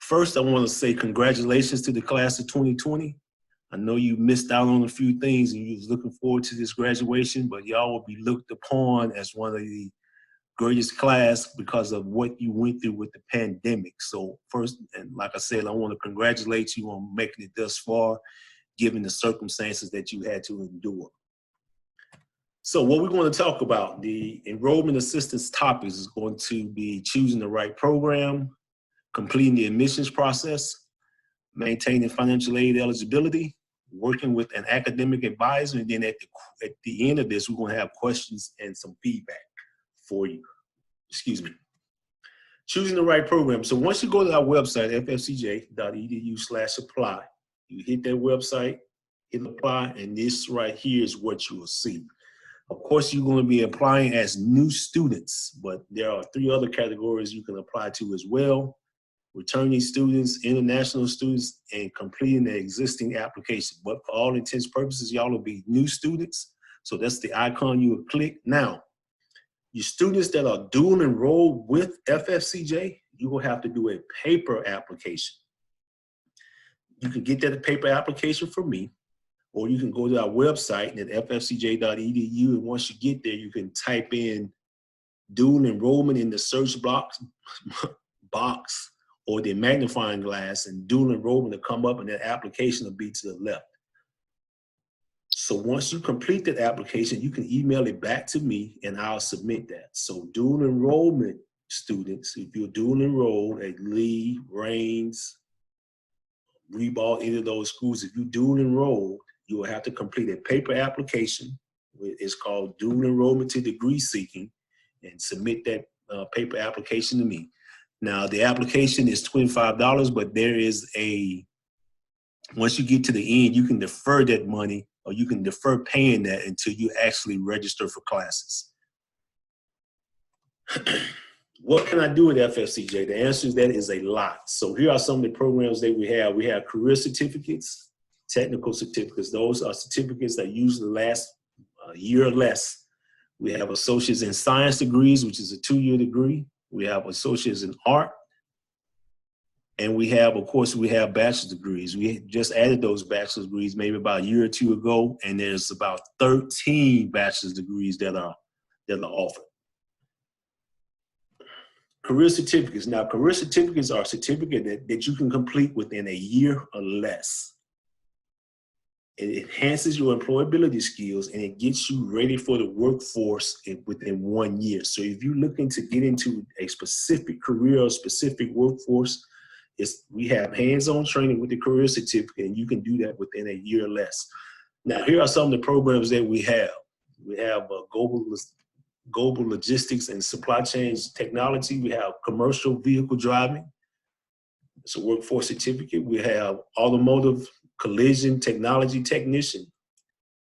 First, I want to say congratulations to the class of 2020. I know you missed out on a few things and you was looking forward to this graduation, but y'all will be looked upon as one of the greatest class because of what you went through with the pandemic. So first, and like I said, I want to congratulate you on making it thus far, given the circumstances that you had to endure. So what we're going to talk about, the enrollment assistance topics is going to be choosing the right program, completing the admissions process, maintaining financial aid eligibility, working with an academic advisor, and then at the end of this, we're going to have questions and some feedback for you. Excuse me. Choosing the right program. So once you go to our website, fscj.edu/apply, you hit that website, hit apply, and this right here is what you will see. Of course, you're going to be applying as new students, but there are 3 other categories you can apply to as well: returning students, international students, and completing the existing application. But for all intents and purposes, y'all will be new students. So that's the icon you would click. Now, your students that are dual enrolled with FSCJ, you will have to do a paper application. You can get that paper application from me, or you can go to our website at fscj.edu, and once you get there, you can type in dual enrollment in the search box or the magnifying glass, and dual enrollment will come up, and that application will be to the left. So once you complete that application, you can email it back to me and I'll submit that. So dual enrollment students, if you're dual enrolled at Lee, Raines, Reball, any of those schools, if you dual enrolled, you will have to complete a paper application. It's called dual enrollment to degree seeking, and submit that paper application to me. Now the application is $25, but there is once you get to the end, you can defer that money, or you can defer paying that until you actually register for classes. What can I do with FSCJ? The answer to that is a lot. So here are some of the programs that we have. We have career certificates, technical certificates. Those are certificates that usually last a year or less. We have associates in science degrees, which is a 2-year degree. We have associates in art. And we have, of course, we have bachelor's degrees. We just added those bachelor's degrees maybe about a year or 2 ago, and there's about 13 bachelor's degrees that are offered. Career certificates. Now, career certificates are a certificate that you can complete within a year or less. It enhances your employability skills, and it gets you ready for the workforce within 1 year. So if you're looking to get into a specific career or specific workforce, we have hands-on training with the career certificate, and you can do that within a year or less. Now, here are some of the programs that we have. We have global logistics and supply chain technology. We have commercial vehicle driving. It's a workforce certificate. We have automotive collision technology technician,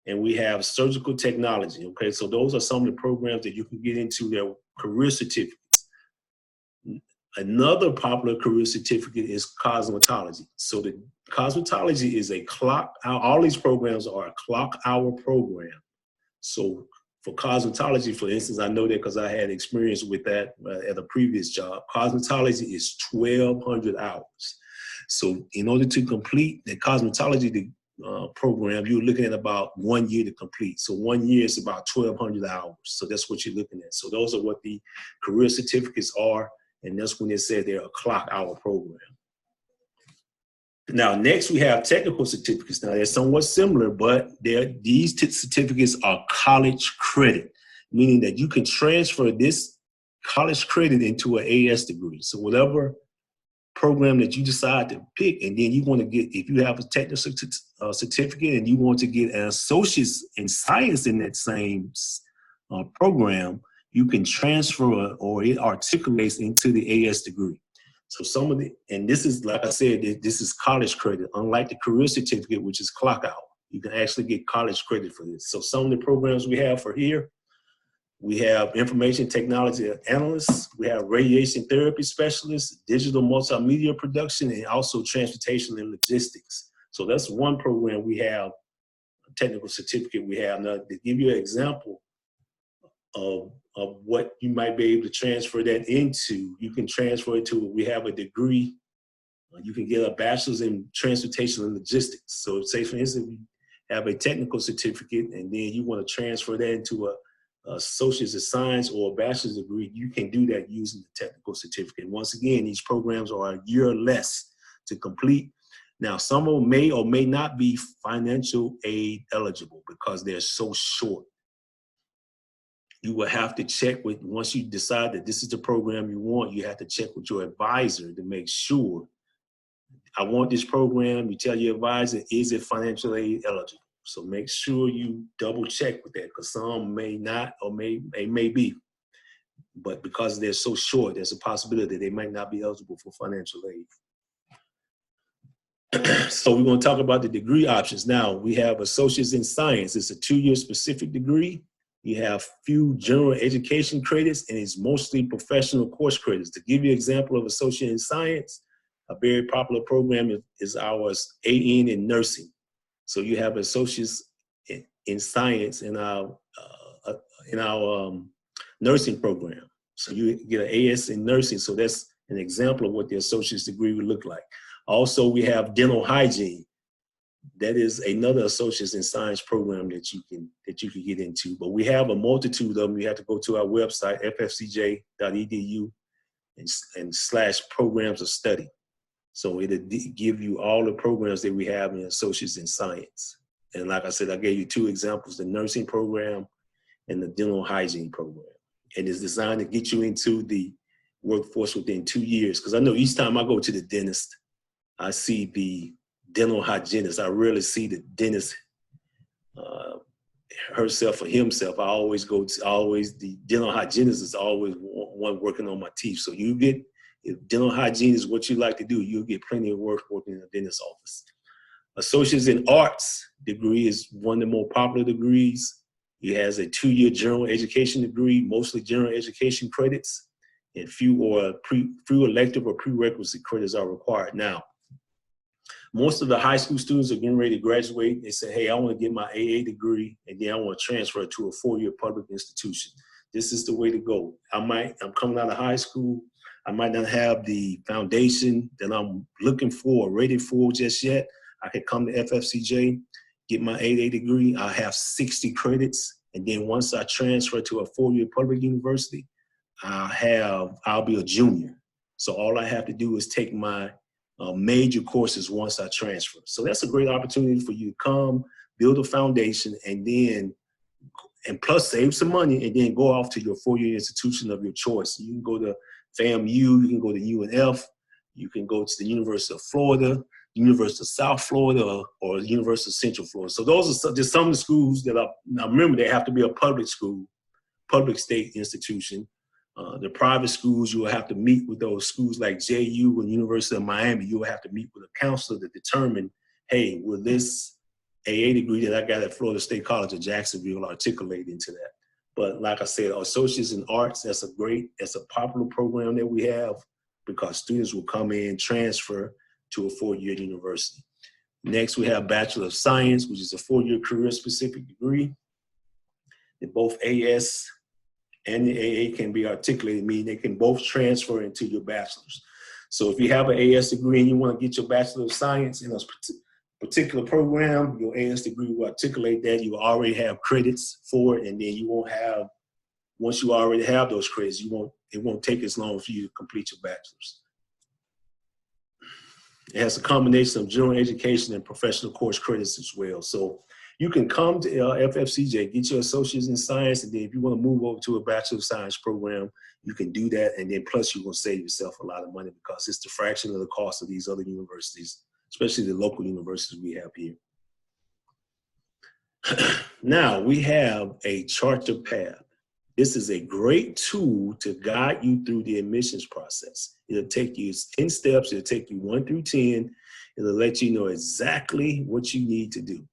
and we have surgical technology. Okay, so those are some of the programs that you can get into their career certificates. Another popular career certificate is cosmetology. So the cosmetology is a all these programs are a clock hour program. So for cosmetology, for instance, I know that because I had experience with that at a previous job. Cosmetology is 1,200 hours. So in order to complete the cosmetology program, you're looking at about 1 year to complete. So 1 year is about 1,200 hours. So that's what you're looking at. So those are what the career certificates are. And that's when they said they're a clock hour program. Now, next we have technical certificates. Now, they're somewhat similar, but these certificates are college credit, meaning that you can transfer this college credit into an AS degree. So whatever program that you decide to pick, and then you want to get, if you have a technical certificate and you want to get an associate's in science in that same program, you can transfer or it articulates into the AS degree. So some of the, and this is, like I said, this is college credit, unlike the career certificate, which is clock hour. You can actually get college credit for this. So some of the programs we have for here, we have information technology analysts, we have radiation therapy specialists, digital multimedia production, and also transportation and logistics. So that's one program we have, a technical certificate we have. Now, to give you an example of what you might be able to transfer that into, you can transfer it to, we have a degree You can get a bachelor's in transportation and logistics. So say, for instance, you have a technical certificate and then you want to transfer that into a associate's in science or a bachelor's degree, you can do that using the technical certificate. Once again, these programs are a year or less to complete. Now, some of them may or may not be financial aid eligible because they're so short. You will have to check with, once you decide that this is the program you want, you have to check with your advisor to make sure, I want this program. You tell your advisor, is it financial aid eligible? So make sure you double check with that, because some may not or may be. But because they're so short, there's a possibility they might not be eligible for financial aid. So we're going to talk about the degree options. Now, we have associates in science. It's a 2-year specific degree. You have few general education credits, and it's mostly professional course credits. To give you an example of associate in science, a very popular program is ours, AN in nursing. So you have associates in science in our nursing program. So you get an AS in nursing. So that's an example of what the associate's degree would look like. Also, we have dental hygiene. That is another associate's in science program that you can get into. But we have a multitude of them. You have to go to our website, fscj.edu, and / programs of study. So it'll give you all the programs that we have in associates in science. And like I said, I gave you 2 examples, the nursing program and the dental hygiene program. And it's designed to get you into the workforce within 2 years. Because I know each time I go to the dentist, I see the dental hygienist. I rarely see the dentist herself or himself. The dental hygienist is always one working on my teeth. So you get, if dental hygiene is what you like to do, you'll get plenty of work working in a dentist's office. Associates in arts degree is one of the more popular degrees. It has a 2-year general education degree, mostly general education credits, and few elective or prerequisite credits are required. Now, most of the high school students are getting ready to graduate. They say, hey, I want to get my AA degree, and then I want to transfer to a 4-year public institution. This is the way to go. I'm coming out of high school. I might not have the foundation that I'm looking for or ready for just yet. I could come to FSCJ, get my AA degree. I have 60 credits. And then once I transfer to a 4-year public university, I'll be a junior. So all I have to do is take my major courses once I transfer. So that's a great opportunity for you to come, build a foundation, and plus save some money, and then go off to your 4-year institution of your choice. You can go to FAMU, you can go to UNF, you can go to the University of Florida, University of South Florida, or University of Central Florida. So those are just some of the schools that now remember, they have to be a public school, public state institution. The private schools, you will have to meet with those schools like JU and University of Miami. You will have to meet with a counselor to determine, hey, will this AA degree that I got at Florida State College of Jacksonville articulate into that? But like I said, Associates in Arts, that's a popular program that we have, because students will come in, transfer to a 4-year university. Next, we have Bachelor of Science, which is a 4-year career-specific degree. And both AS and the AA can be articulated, meaning they can both transfer into your bachelor's. So if you have an AS degree and you want to get your Bachelor of Science in a particular program, your AS degree will articulate that. You already have credits for it, and then you won't have, once you already have those credits, it won't take as long for you to complete your bachelor's. It has a combination of general education and professional course credits as well. So you can come to FFCJ, get your associates in science, and then if you want to move over to a Bachelor of Science program, you can do that. And then plus you're going to save yourself a lot of money, because it's the fraction of the cost of these other universities, especially the local universities we have here. Now we have a charter path. This is a great tool to guide you through the admissions process. It'll take you 10 steps. It'll take you 1 through 10. It'll let you know exactly what you need to do.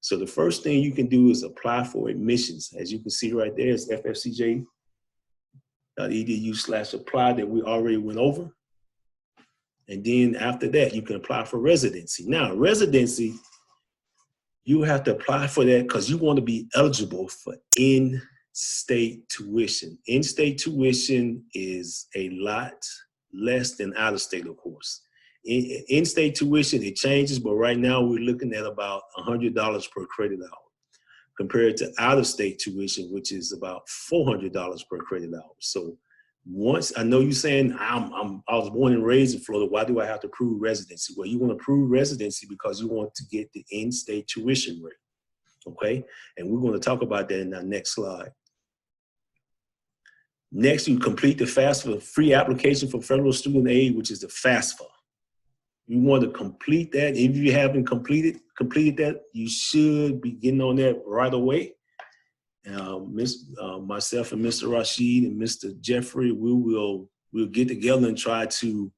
So the first thing you can do is apply for admissions. As you can see right there, it's fscj.edu/apply that we already went over. And then after that, you can apply for residency. Now, residency, you have to apply for that because you want to be eligible for in-state tuition. In-state tuition is a lot less than out-of-state, of course. In-state tuition, it changes, but right now we're looking at about $100 per credit hour compared to out-of-state tuition, which is about $400 per credit hour. So once, I know you're saying, I was born and raised in Florida, why do I have to prove residency? Well, you want to prove residency because you want to get the in-state tuition rate, okay? And we're going to talk about that in our next slide. Next, you complete the FAFSA free application for federal student aid, which is the FAFSA. You want to complete that. If you haven't completed that, you should be getting on that right away. Myself and Mr. Rashid and Mr. Jeffrey, we'll get together and try to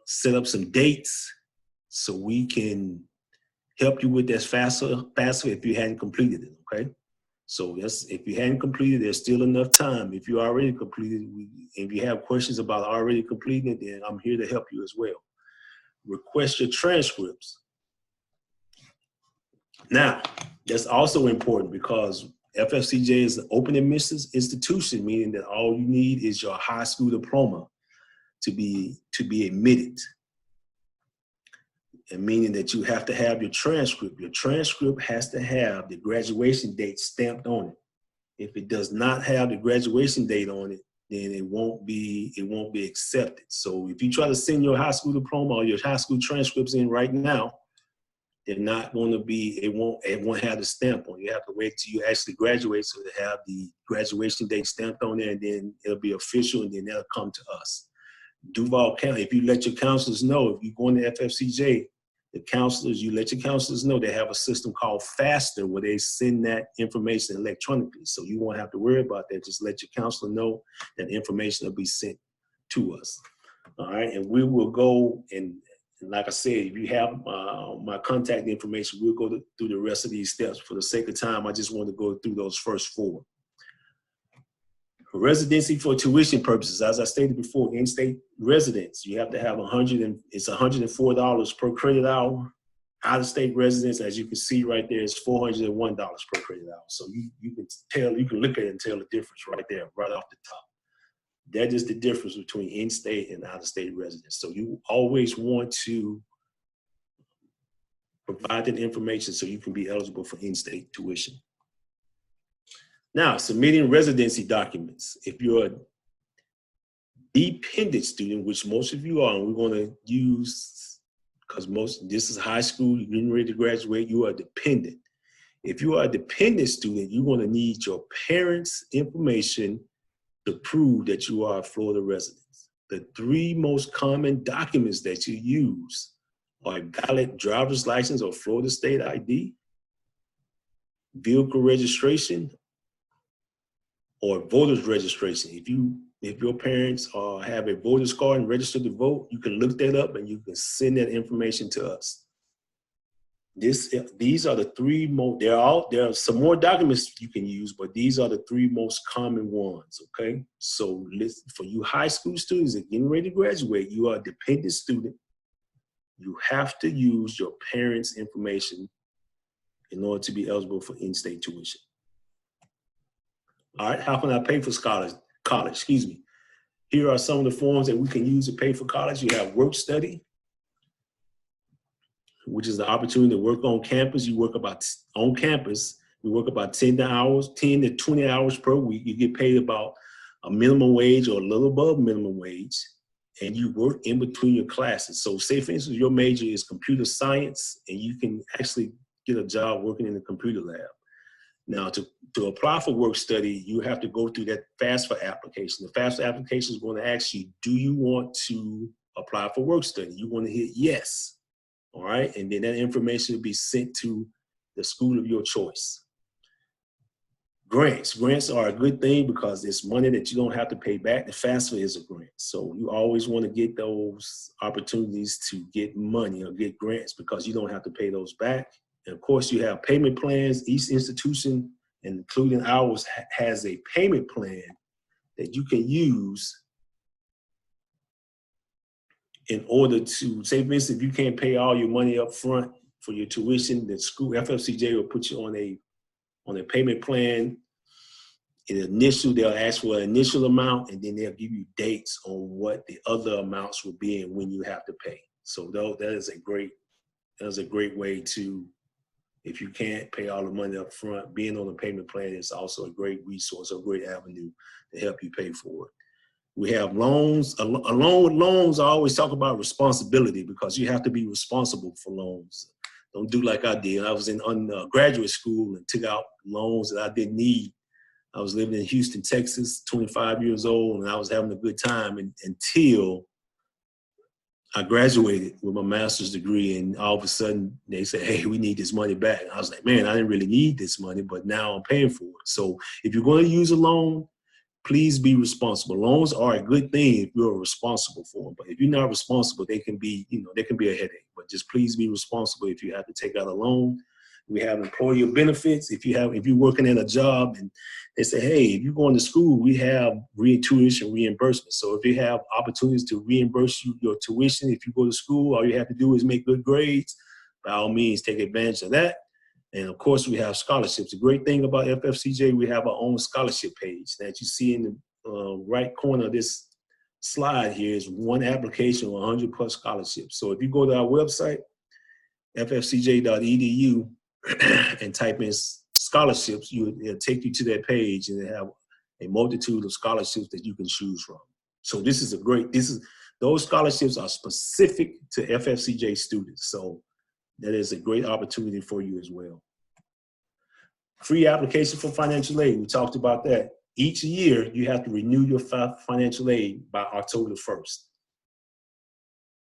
set up some dates so we can help you with this FAFSA if you hadn't completed it, okay? So yes, if you hadn't completed, there's still enough time. If you already completed, if you have questions about already completing it, then I'm here to help you as well. Request your transcripts. Now, that's also important because FSCJ is an open admissions institution, meaning that all you need is your high school diploma to be admitted. And meaning that you have to have your transcript. Your transcript has to have the graduation date stamped on it. If it does not have the graduation date on it, then it won't be accepted. So if you try to send your high school diploma or your high school transcripts in right now, they're not going to be, it won't have the stamp on it. You have to wait till you actually graduate so they have the graduation date stamped on there, and then it'll be official, and then they'll come to us. Duval County, if you let your counselors know, if you go into FFCJ, the counselors, you let your counselors know they have a system called FASTER where they send that information electronically. So you won't have to worry about that. Just let your counselor know that information will be sent to us. All right, and we will go and like I said, if you have my contact information, we'll go through the rest of these steps. For the sake of time, I just want to go through those first four. Residency for tuition purposes, as I stated before, in-state residents, you have to have it's $104 per credit hour. Out-of-state residents, as you can see right there, is $401 per credit hour. So you can tell, you can look at it and tell the difference right there, right off the top. That is the difference between in-state and out-of-state residents. So you always want to provide that information so you can be eligible for in-state tuition. Now, submitting residency documents. If you're a dependent student, which most of you are, and we're going to use, because this is high school, you're getting ready to graduate, you are dependent. If you are a dependent student, you're going to need your parents' information to prove that you are a Florida resident. The three most common documents that you use are a valid driver's license or Florida state ID, vehicle registration, or voter's registration. If your parents have a voter's card and registered to vote, you can look that up and you can send that information to us. These are the three most, there are some more documents you can use, but these are the three most common ones, okay? So listen, for you high school students that are getting ready to graduate, you are a dependent student. You have to use your parents' information in order to be eligible for in-state tuition. All right, how can I pay for college? Here are some of the forms that we can use to pay for college. You have work study, which is the opportunity to work on campus. You work on campus, you work about 10 to 20 hours per week. You get paid about a minimum wage or a little above minimum wage, and you work in between your classes. So say, for instance, your major is computer science, and you can actually get a job working in the computer lab. Now, to apply for work study, you have to go through that FAFSA application. The FAFSA application is going to ask you, do you want to apply for work study? You want to hit yes, all right? And then that information will be sent to the school of your choice. Grants are a good thing because it's money that you don't have to pay back. The FAFSA is a grant. So you always want to get those opportunities to get money or get grants because you don't have to pay those back. And of course, you have payment plans. Each institution, including ours, has a payment plan that you can use in order to, say, for instance, if you can't pay all your money up front for your tuition, the school, FFCJ, will put you on a payment plan they'll ask for an initial amount, and then they'll give you dates on what the other amounts will be and when you have to pay. So that is a great way to, if you can't pay all the money up front, being on a payment plan is also a great resource, a great avenue to help you pay for it. We have loans. Along with loans, I always talk about responsibility, because you have to be responsible for loans. Don't do like I did. I was in graduate school and took out loans that I didn't need. I was living in Houston, Texas, 25 years old, and I was having a good time until I graduated with my master's degree, and all of a sudden they said, hey, we need this money back. And I was like, man, I didn't really need this money, but now I'm paying for it. So if you're going to use a loan, please be responsible. Loans are a good thing if you're responsible for them, but if you're not responsible, they can be a headache. But just please be responsible if you have to take out a loan. We have employer benefits. If you're working at a job and they say, hey, if you're going to school, we have tuition reimbursement. So if you have opportunities to reimburse you your tuition, if you go to school, all you have to do is make good grades. By all means, take advantage of that. And of course, we have scholarships. The great thing about FFCJ, we have our own scholarship page that you see in the right corner of this slide here is one application with 100 plus scholarships. So if you go to our website, ffcj.edu, and type in scholarships, it'll take you to that page, and they have a multitude of scholarships that you can choose from. So those scholarships are specific to FFCJ students. So that is a great opportunity for you as well. Free application for financial aid. We talked about that. Each year, you have to renew your financial aid by October 1st.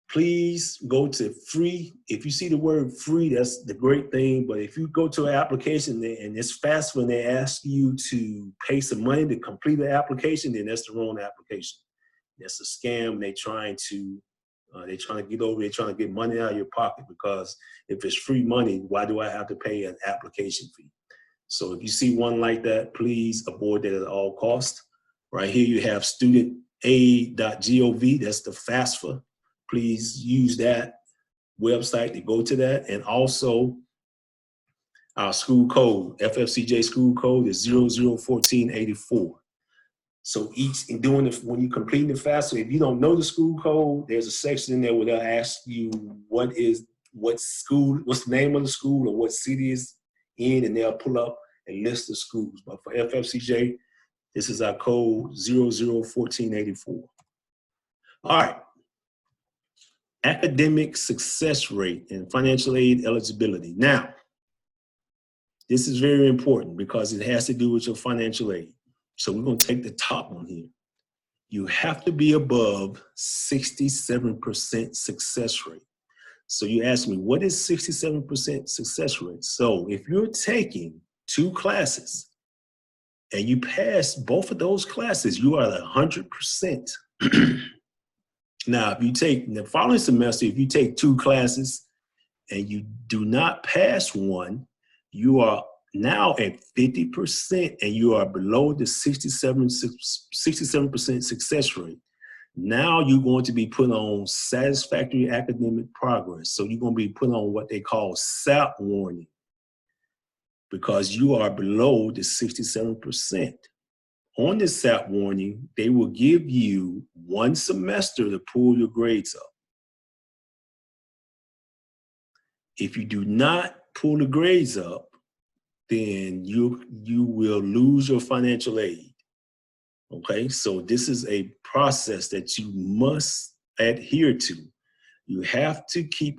Please go to free. If you see the word free, that's the great thing. But if you go to an application and it's fast when they ask you to pay some money to complete the application, then that's the wrong application. That's a scam. They're trying to get over. They're trying to get money out of your pocket, because if it's free money, why do I have to pay an application fee? So if you see one like that, please avoid that at all costs. Right here you have studentaid.gov. That's the FAFSA. Please use that website to go to that. And also our school code, FFCJ school code is 001484. So when you complete the FAFSA, if you don't know the school code, there's a section in there where they'll ask you what's the name of the school or what city is in, and they'll pull up a list of schools. But for FFCJ, this is our code 001484. All right. Academic success rate and financial aid eligibility. Now, this is very important because it has to do with your financial aid. So we're going to take the top one here. You have to be above 67% success rate. So you ask me, what is 67% success rate? So if you're taking 2 classes and you pass both of those classes, you are at 100%. Now, if you take the following semester, if you take 2 classes and you do not pass one, you are now at 50% and you are below the 67% success rate. Now you're going to be put on satisfactory academic progress. So you're going to be put on what they call SAP warning, because you are below the 67%. On the SAP warning, they will give you 1 semester to pull your grades up. If you do not pull the grades up, then you will lose your financial aid. Okay, so this is a process that you must adhere to. You have to keep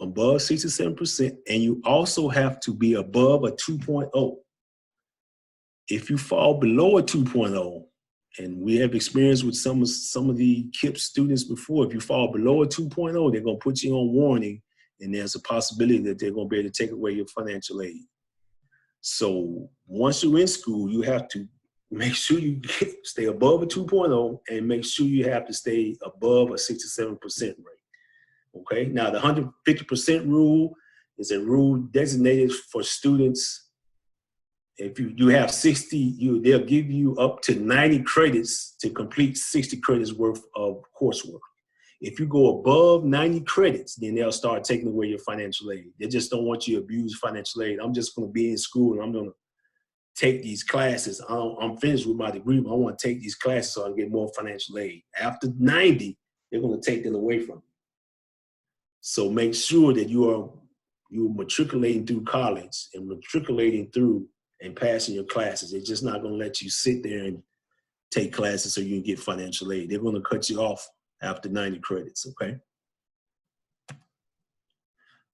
above 67%, and you also have to be above a 2.0. If you fall below a 2.0, and we have experience with some of the KIPP students before, if you fall below a 2.0, they're going to put you on warning, and there's a possibility that they're going to be able to take away your financial aid. So once you're in school, you have to make sure you stay above a 2.0 and make sure you have to stay above a 67% rate. Okay, now the 150% rule is a rule designated for students. If you have 60, they'll give you up to 90 credits to complete 60 credits worth of coursework. If you go above 90 credits, then they'll start taking away your financial aid. They just don't want you to abuse financial aid. I'm just going to be in school and I'm going to take these classes. I'm finished with my degree, but I want to take these classes so I can get more financial aid. After 90, they're going to take them away from you. So make sure that you're matriculating through college and matriculating through and passing your classes. They're just not going to let you sit there and take classes so you can get financial aid. They're going to cut you off after 90 credits, okay?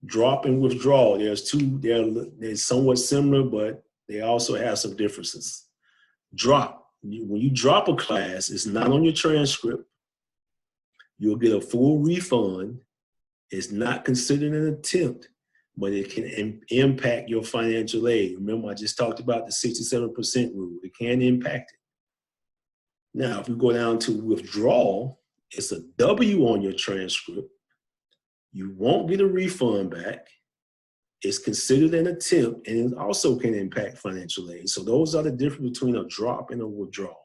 Drop and withdrawal. There's two, they're somewhat similar, but they also have some differences. Drop. When you drop a class, it's not on your transcript. You'll get a full refund. It's not considered an attempt, but it can impact your financial aid. Remember, I just talked about the 67% rule. It can impact it. Now, if we go down to withdrawal, it's a W on your transcript. You won't get a refund back. It's considered an attempt, and it also can impact financial aid. So those are the difference between a drop and a withdrawal.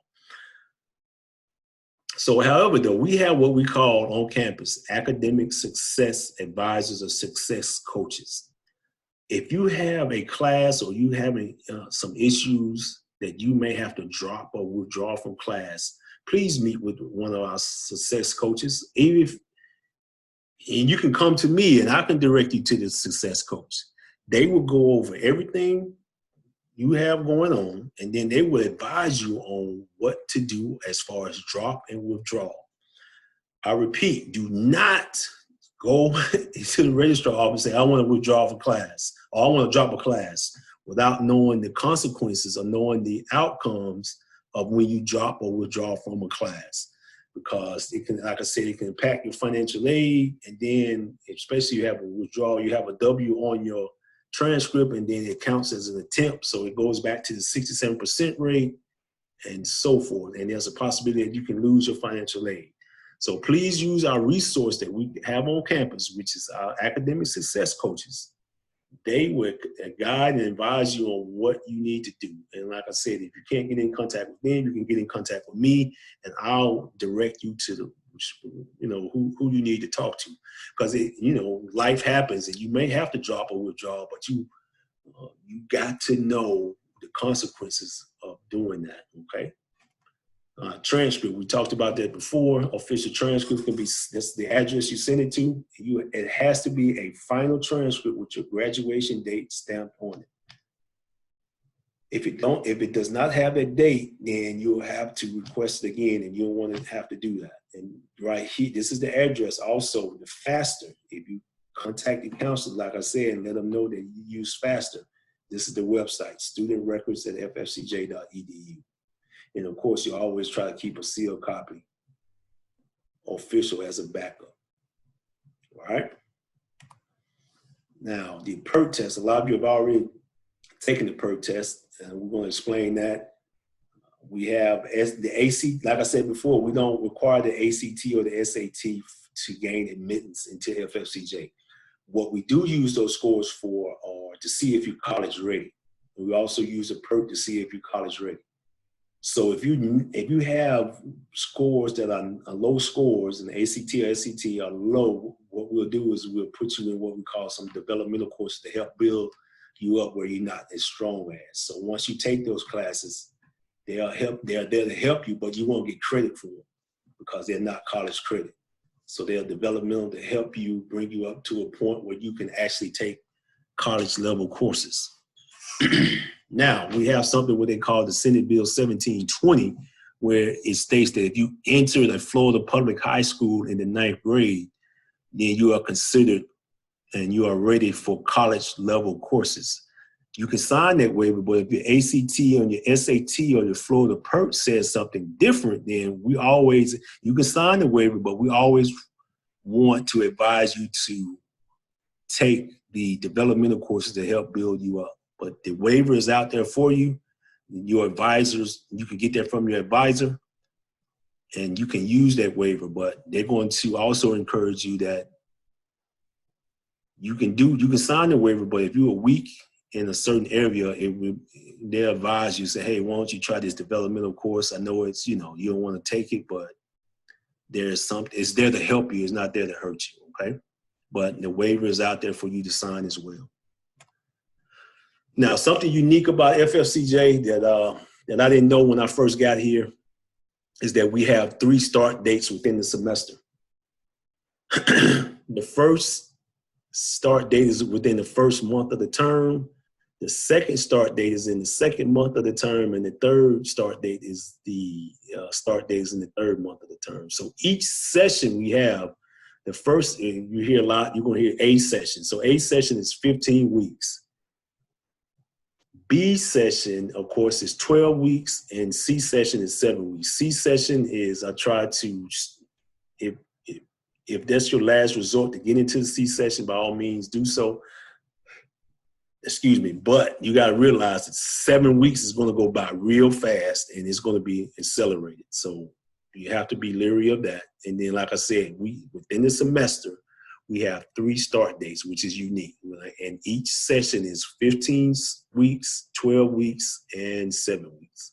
So however, though, we have what we call on campus academic success advisors or success coaches. If you have a class or you have some issues that you may have to drop or withdraw from class, please meet with one of our success coaches. And you can come to me and I can direct you to the success coach. They will go over everything you have going on, and then they will advise you on what to do as far as drop and withdrawal. I repeat, do not go to the registrar office and say, I want to withdraw from class, or I want to drop a class without knowing the consequences or knowing the outcomes of when you drop or withdraw from a class. Because it can, like I said, it can impact your financial aid, and then especially you have a withdrawal, you have a W on your transcript, and then it counts as an attempt. So it goes back to the 67% rate and so forth. And there's a possibility that you can lose your financial aid. So please use our resource that we have on campus, which is our academic success coaches. They will guide and advise you on what you need to do. And like I said, if you can't get in contact with them, you can get in contact with me, and I'll direct you to the, who you need to talk to. Because life happens, and you may have to drop or withdraw, but you got to know the consequences of doing that. Okay. Transcript, we talked about that before. Official transcript can be, that's the address you send it to. It has to be a final transcript with your graduation date stamped on it. If it does not have that date, then you'll have to request it again, and you'll want to have to do that. And right here, this is the address. Also, the FASTer, if you contact the counselor, like I said, and let them know that you use FASTer, this is the website, studentrecords@fscj.edu. And of course, you always try to keep a sealed copy official as a backup. All right. Now, the PERT test, a lot of you have already taken the PERT test, and we're going to explain that. We have the ACT, like I said before, we don't require the ACT or the SAT to gain admittance into FSCJ. What we do use those scores for are to see if you're college ready. We also use a PERT to see if you're college ready. So if you have scores that are low scores, and the ACT or SAT are low, what we'll do is we'll put you in what we call some developmental courses to help build you up where you're not as strong as. So once you take those classes, they're there to help you, but you won't get credit for them because they're not college credit. So they're developmental to help you, bring you up to a point where you can actually take college level courses. Now, we have something what they call the Senate Bill 1720, where it states that if you enter the Florida public high school in the 9th grade, then you are considered and you are ready for college level courses. You can sign that waiver, but if your ACT or your SAT or your Florida PERT says something different, then you can sign the waiver, but we always want to advise you to take the developmental courses to help build you up. But the waiver is out there for you. Your advisors, you can get that from your advisor, and you can use that waiver, but they're going to also encourage you that you can sign the waiver, but if you are weak in a certain area, they'll advise you, say, hey, why don't you try this developmental course? I know it's, you don't want to take it, but it's there to help you. It's not there to hurt you, okay? But the waiver is out there for you to sign as well. Now, something unique about FSCJ that I didn't know when I first got here is that we have 3 start dates within the semester. The first start date is within the first month of the term. The second start date is in the second month of the term, and the third start date is in the third month of the term. So each session we have, the first, you hear a lot, you're going to hear A session. So A session is 15 weeks. B session, of course, is 12 weeks, and C session is 7 weeks. C session is, I try to, if that's your last resort to get into the C session, by all means do so. Excuse me, but you got to realize that 7 weeks is going to go by real fast, and it's going to be accelerated. So you have to be leery of that. And then, like I said, within the semester, we have 3 start dates, which is unique. And each session is 15 weeks, 12 weeks, and 7 weeks.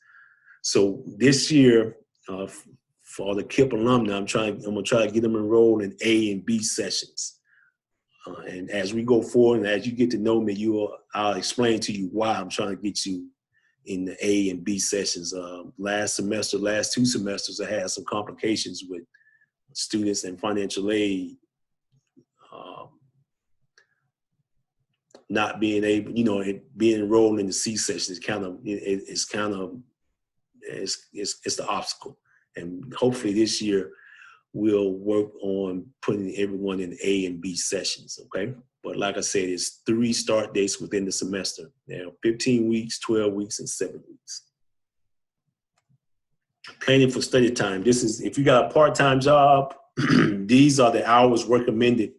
So this year, for the KIPP alumni, I'm going to try to get them enrolled in A and B sessions. And as we go forward, and as you get to know me, I'll explain to you why I'm trying to get you in the A and B sessions. Last 2 semesters, I had some complications with students and financial aid not being able, being enrolled in the C session is it's the obstacle. And hopefully this year we'll work on putting everyone in A and B sessions, okay? But like I said, it's 3 start dates within the semester. Now, 15 weeks, 12 weeks, and 7 weeks. Planning for study time. This is, if you got a part-time job, these are the hours recommended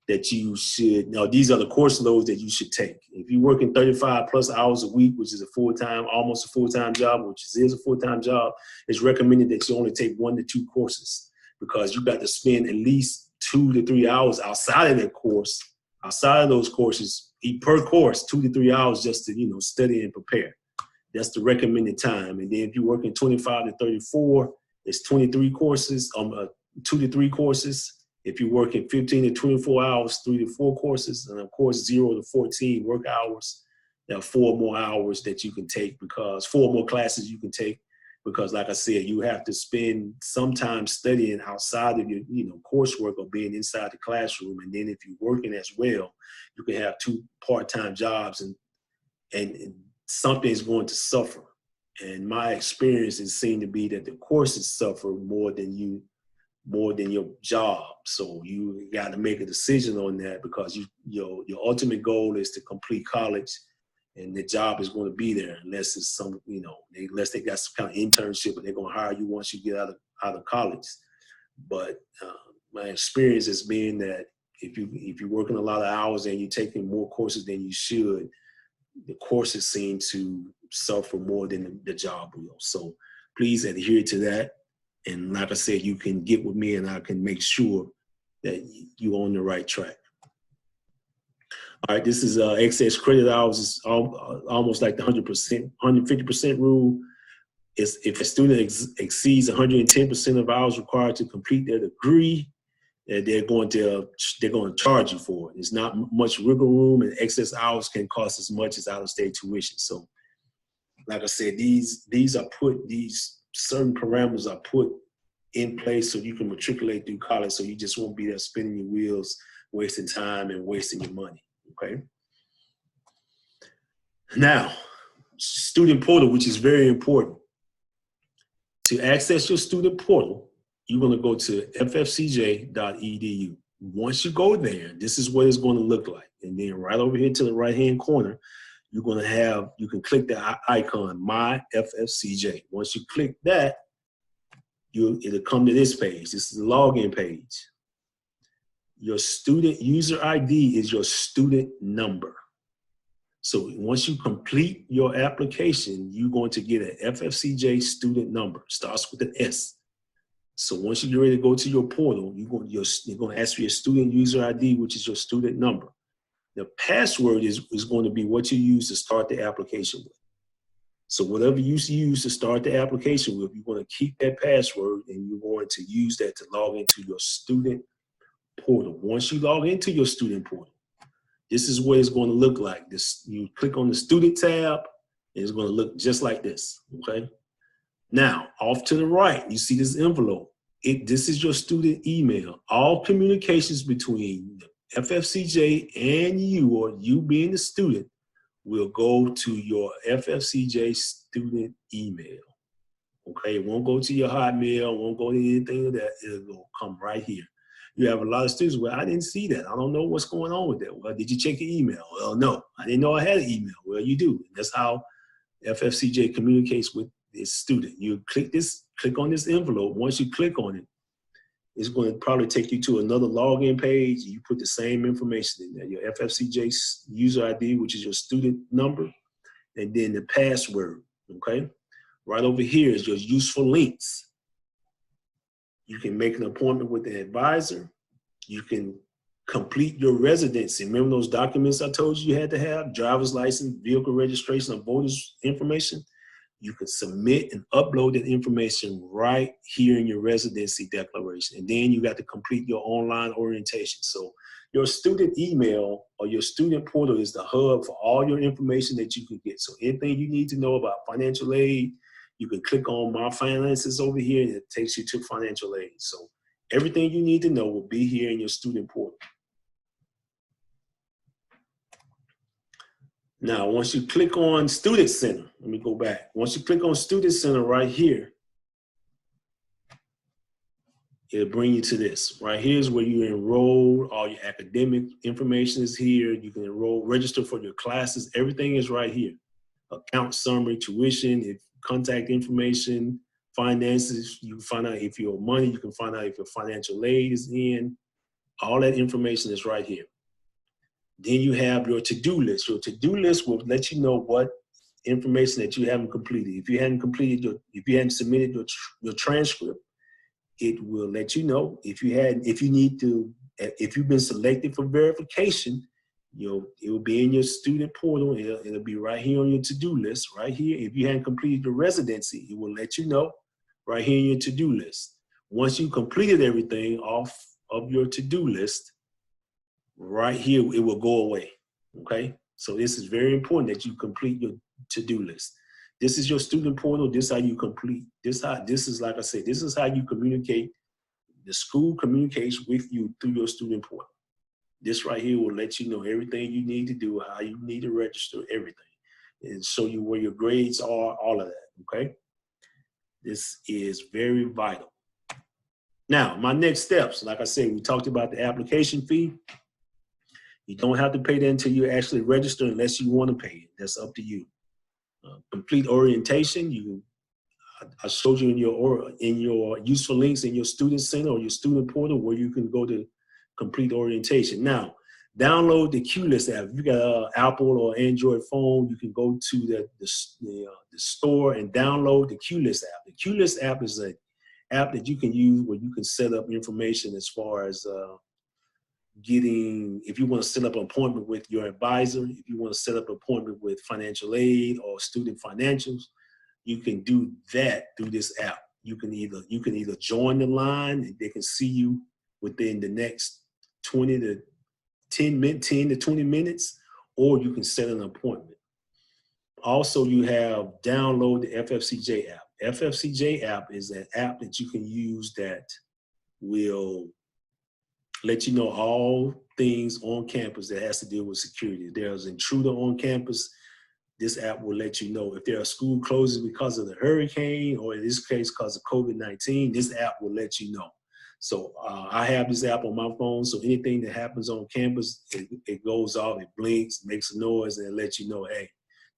that you should, these are the course loads that you should take. If you're working 35 plus hours a week, which is almost a full-time job, which is a full-time job, it's recommended that you only take 1 to 2 courses, because you got to spend at least 2 to 3 hours outside of that course, outside of those courses, per course, 2 to 3 hours just to, study and prepare. That's the recommended time. And then if you're working 25 to 34, it's 23 courses, 2 to 3 courses. If you're working 15 to 24 hours, 3 to 4 courses, and of course 0 to 14 work hours, there are 4 more hours that you can take, because 4 more classes you can take, because like I said, you have to spend some time studying outside of your coursework or being inside the classroom. And then if you're working as well, you can have 2 part-time jobs, and something's going to suffer. And my experience has seemed to be that the courses suffer more than your job. So you got to make a decision on that, because your ultimate goal is to complete college, and the job is going to be there unless it's some, unless they got some kind of internship and they're going to hire you once you get out of college. But my experience has been that if you're working a lot of hours and you're taking more courses than you should, the courses seem to suffer more than the job will. So please adhere to that. And like I said, you can get with me and I can make sure that you're on the right track. All right, this is excess credit hours. It's almost like the 150% rule. Is if a student exceeds 110% of hours required to complete their degree, they're going to charge you for it. There's not much wiggle room, and excess hours can cost as much as out-of-state tuition. So, like I said, these certain parameters are put in place so you can matriculate through college, so you just won't be there spinning your wheels, wasting time and wasting your money, okay? Now, student portal, which is very important. To access your student portal, you're going to go to ffcj.edu. Once you go there, this is what it's going to look like. And then right over here to the right-hand corner, you can click the icon, My FSCJ. Once you click that, it'll come to this page. This is the login page. Your student user ID is your student number. So once you complete your application, you're going to get an FSCJ student number. It starts with an S. So once you get ready to go to your portal, you're going to ask for your student user ID, which is your student number. The password is going to be what you use to start the application with. So whatever you use to start the application with, you're going to keep that password, and you're going to use that to log into your student portal. Once you log into your student portal, This is what it's going to look like. You click on the student tab, and it's going to look just like this, okay? Now, off to the right, you see this envelope. This is your student email. All communications between the FFCJ and you, or you being the student, will go to your FFCJ student email. Okay, it won't go to your Hotmail, won't go to anything that. It'll come right here. You have a lot of students, well, I didn't see that. I don't know what's going on with that. Well, did you check your email? Well, no, I didn't know I had an email. Well, you do. That's how FFCJ communicates with its student. You click on this envelope. Once you click on it, it's going to probably take you to another login page. You put the same information in there, your FFCJ user ID, which is your student number, and then the password, okay? Right over here is your useful links. You can make an appointment with the advisor. You can complete your residency. Remember those documents I told you had to have? Driver's license, vehicle registration, and voters information. You can submit and upload that information right here in your residency declaration. And then you got to complete your online orientation. So your student email or your student portal is the hub for all your information that you can get. So anything you need to know about financial aid, you can click on My Finances over here and it takes you to financial aid. So everything you need to know will be here in your student portal. Now, once you click on Student Center, let me go back. Once you click on Student Center right here, it'll bring you to this. Right here is where you enroll. All your academic information is here. You can enroll, register for your classes. Everything is right here. Account summary, tuition, contact information, finances. You can find out if your money, you can find out if your financial aid is in. All that information is right here. Then you have your to-do list. Your to-do list will let you know what information that you haven't completed. If you hadn't completed if you hadn't submitted your transcript, it will let you know. If you've been selected for verification, it will be in your student portal. It'll be right here on your to-do list, right here. If you hadn't completed your residency, it will let you know right here in your to-do list. Once you completed everything off of your to-do list, right here, it will go away, okay? So this is very important that you complete your to-do list. This is your student portal. This is how you complete. This is, like I said, this is how you communicate. The school communicates with you through your student portal. This right here will let you know everything you need to do, how you need to register, everything, and show you where your grades are, all of that, okay? This is very vital. Now, my next steps, like I said, we talked about the application fee. You don't have to pay that until you actually register unless you want to pay it. That's up to you. Complete orientation. I showed you in your useful links in your student center or your student portal where you can go to complete orientation. Now, download the QList app. If you got an Apple or Android phone, you can go to the store and download the QList app. The QList app is an app that you can use where you can set up information as far as if you want to set up an appointment with your advisor, if you want to set up an appointment with financial aid or student financials, you can do that through this app. You can either join the line and they can see you within the next 10 to 20 minutes, or you can set an appointment. Also, you have download the FFCJ app. FFCJ app is an app that you can use that will let you know all things on campus that has to deal with security. If there's an intruder on campus, this app will let you know. If there are school closures because of the hurricane, or in this case, because of COVID-19, this app will let you know. So I have this app on my phone, so anything that happens on campus, it goes off, it blinks, makes a noise, and it lets you know, hey,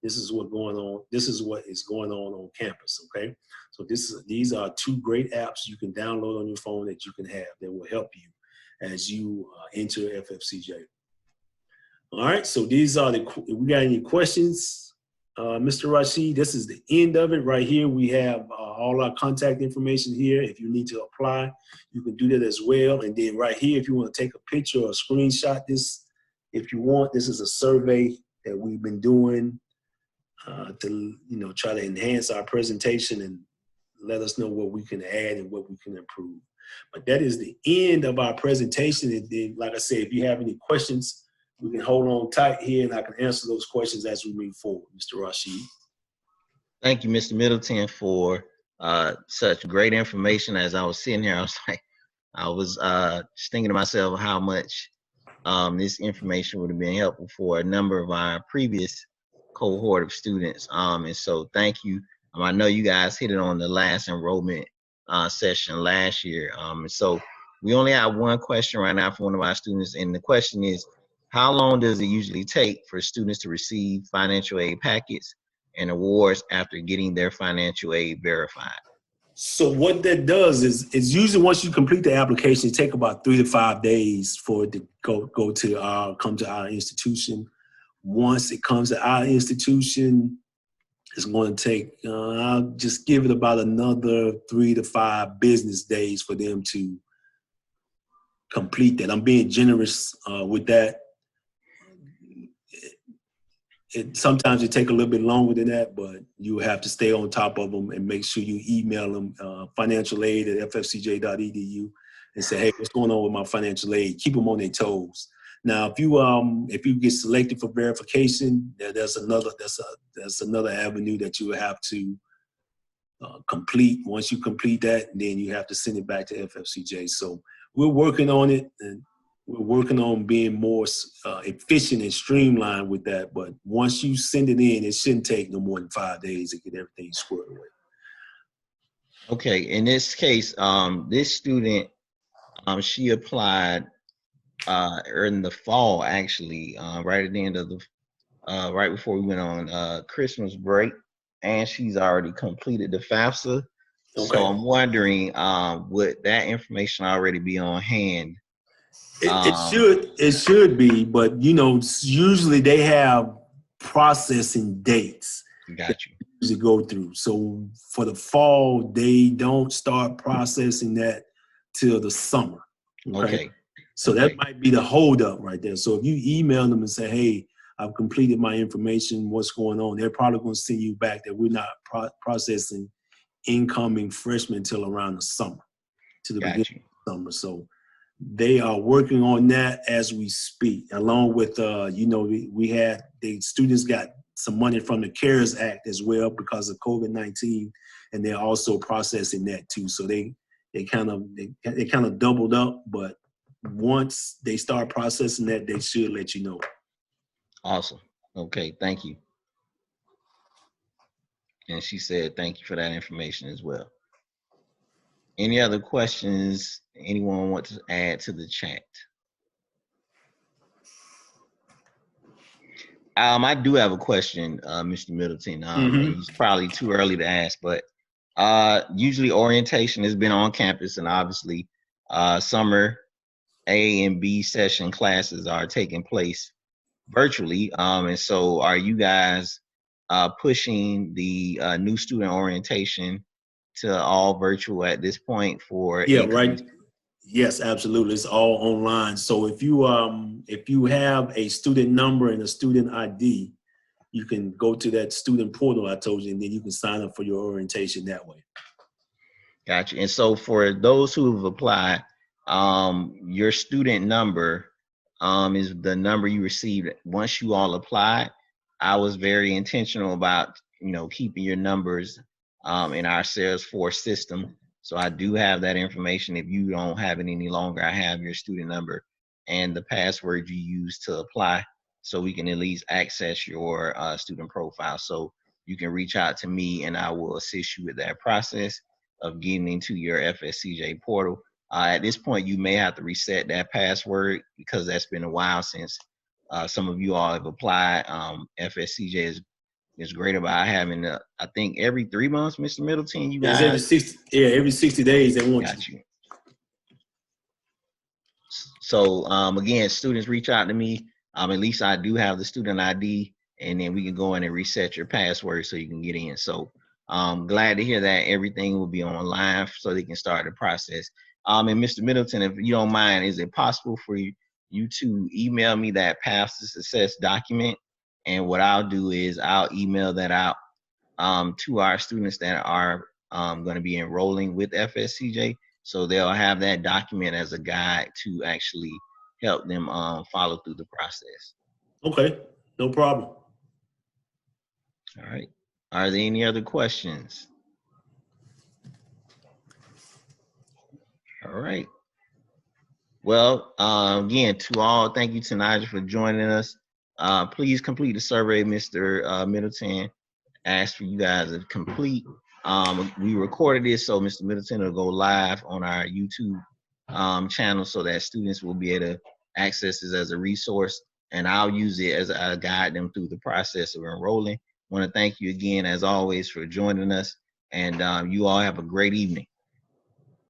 this is what's going on. This is what is going on campus, okay? So these are two great apps you can download on your phone that you can have that will help you as you enter FFCJ. All right, so these are we got any questions, Mr. Rashid? This is the end of it right here. We have all our contact information here. If you need to apply, you can do that as well. And then right here, if you want to take a picture or screenshot this, if you want, this is a survey that we've been doing to try to enhance our presentation and let us know what we can add and what we can improve. But that is the end of our presentation. And then, like I said, if you have any questions, we can hold on tight here, and I can answer those questions as we move forward, Mr. Rashid. Thank you, Mr. Middleton, for such great information. As I was sitting here, I was just thinking to myself how much this information would have been helpful for a number of our previous cohort of students. And so thank you. I know you guys hit it on the last enrollment session last year. And so we only have one question right now for one of our students. And the question is, how long does it usually take for students to receive financial aid packets and awards after getting their financial aid verified? So what that does is usually once you complete the application, it takes about 3 to 5 days for it to come to our institution. Once it comes to our institution, it's going to take, I'll just give it about another 3 to 5 business days for them to complete that. I'm being generous with that. Sometimes it take a little bit longer than that, but you have to stay on top of them and make sure you email them financialaid@fscj.edu and say, hey, what's going on with my financial aid? Keep them on their toes. Now, if you get selected for verification, that's another avenue that you will have to complete. Once you complete that, then you have to send it back to FSCJ. So we're working on it, and we're working on being more efficient and streamlined with that. But once you send it in, it shouldn't take no more than 5 days to get everything squared away. Okay. In this case, this student, she applied in the fall, actually, right at the end of the, right before we went on Christmas break, and she's already completed the FAFSA. Okay. So I'm wondering, would that information already be on hand? It should be, but usually they have processing dates. Got you. To go through. So for the fall, they don't start processing that till the summer. Okay. So that might be the holdup right there. So if you email them and say, hey, I've completed my information, what's going on? They're probably going to send you back that we're not processing incoming freshmen till around the summer, to the beginning of the summer. So they are working on that as we speak, along with, the students got some money from the CARES Act as well because of COVID-19, and they're also processing that too. So they kind of doubled up, but once they start processing that, they should let you know. Awesome. Okay, thank you. And she said thank you for that information as well. Any other questions anyone want to add to the chat? I do have a question, Mr. Middleton. And it's probably too early to ask, but usually orientation has been on campus, and obviously summer A and B session classes are taking place virtually. And so are you guys pushing the new student orientation to all virtual at this point for? Yeah, right. Yes, absolutely. It's all online. So if you have a student number and a student ID, you can go to that student portal I told you, and then you can sign up for your orientation that way. Gotcha. And so for those who have applied, your student number is the number you received once you all applied. I was very intentional about keeping your numbers in our Salesforce system. So I do have that information. If you don't have it any longer, I have your student number and the password you use to apply, so we can at least access your student profile. So you can reach out to me and I will assist you with that process of getting into your FSCJ portal. At this point, you may have to reset that password because that's been a while since some of you all have applied. FSCJ is great about having, I think every 3 months, Mr. Middleton, you guys. Every 60 days they want you. So again, students reach out to me. At least I do have the student ID, and then we can go in and reset your password so you can get in. So glad to hear that everything will be online so they can start the process. And Mr. Middleton, if you don't mind, is it possible for you to email me that Path to Success document? And what I'll do is I'll email that out to our students that are going to be enrolling with FSCJ. So they'll have that document as a guide to actually help them follow through the process. Okay, no problem. All right. Are there any other questions? All right. Well, again, to all, thank you to Nigel for joining us. Please complete the survey Mr. Middleton asked for you guys to complete. We recorded this, so Mr. Middleton will go live on our YouTube channel so that students will be able to access this as a resource, and I'll use it as I guide them through the process of enrolling. I want to thank you again, as always, for joining us, and you all have a great evening.